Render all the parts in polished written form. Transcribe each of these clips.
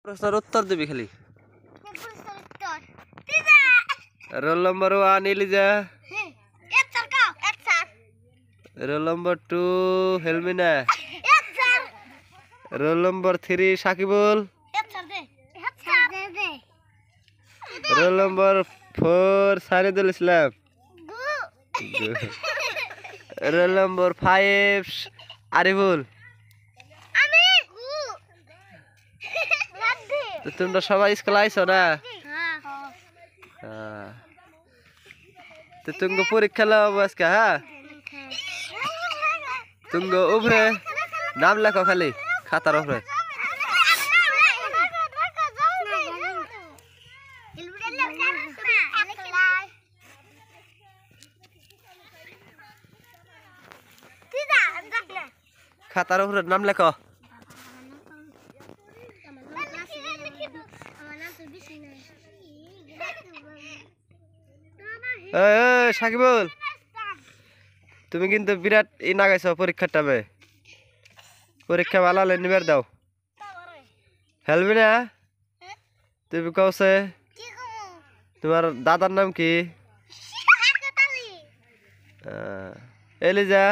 প্রশ্নের উত্তর দিবি খালি। Roll number 1 Eliza, roll number 2 Helmina, roll number 3 Sakibul, roll number 4 Saridul Islam, roll number 5 Ariful. তোমরা সবাই স্কুল আইছো না? তো তুমি পরীক্ষা লাও আজকে। হ্যাঁ, তুমি উপরে নাম লেখো খালি খাতার উপরে। খাতার উপরে নাম লেখো। সাকিবুল, তুমি কিন্তু বিরাট ই না গাইছো পরীক্ষার টাইমে। পরীক্ষা ভালো হলে নিবার দাও। হেলবি না? তুমি কওছে তোমার দাদার নাম কি? এলিজা,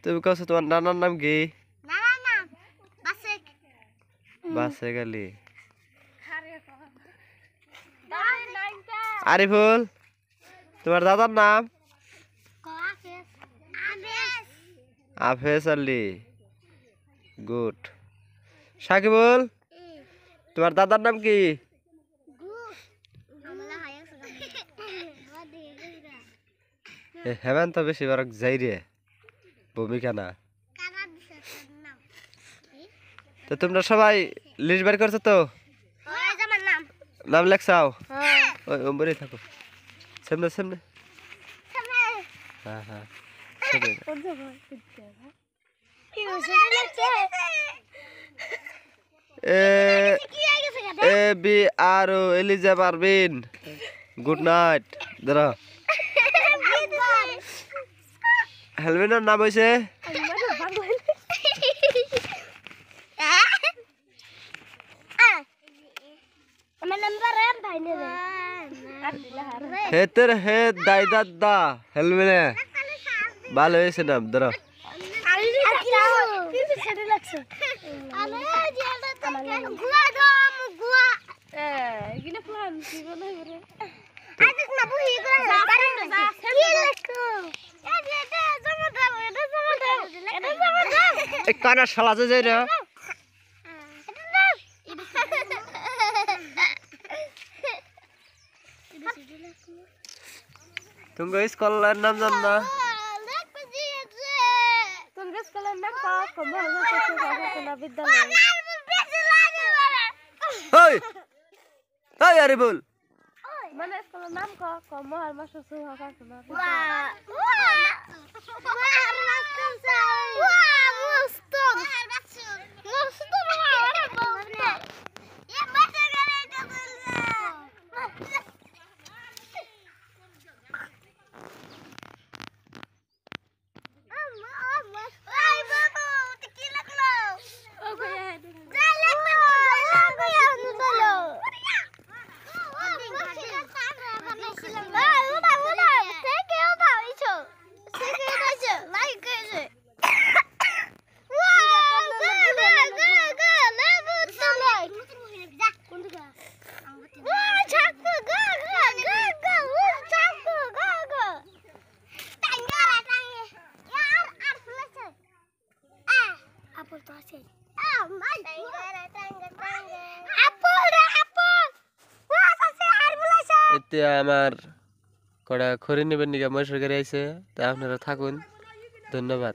তুমি কওছে তোমার নানার নাম কি? বাসে গেলি। আরিফুল, তোমার দাদার নাম? আফেজ আলী। গুড। সাকিবুল, তোমার দাদার নাম কি? হেমেন তো বেশি বার যাই রে, ভূমিকা না। তো তোমরা সবাই লিস্ট বের করছো তো? নাম লেখছাও? ওই ওমরে থাকো, সামনে সামনে। হ্যাঁ হ্যাঁ, এ বি আর ও এলিজা পারবিন। Good night. দাঁড়া, হেলমেটের নাম হয়েছে হেতের হে দাই দাদা। হেলমেটে ভালো হয়েছে নাম। ধরো, কানার শালা যে যাই রে। তুমি স্কুলের নাম জান না? আরিফুল, মানে স্কুলের নাম কমল মাস্টার সুহাকানা। এতিয়া আমার কড়া খড়ি নেবেন নিকা মহেশ্বর গাড়ি আইছে, তা আপনারা থাকুন। ধন্যবাদ।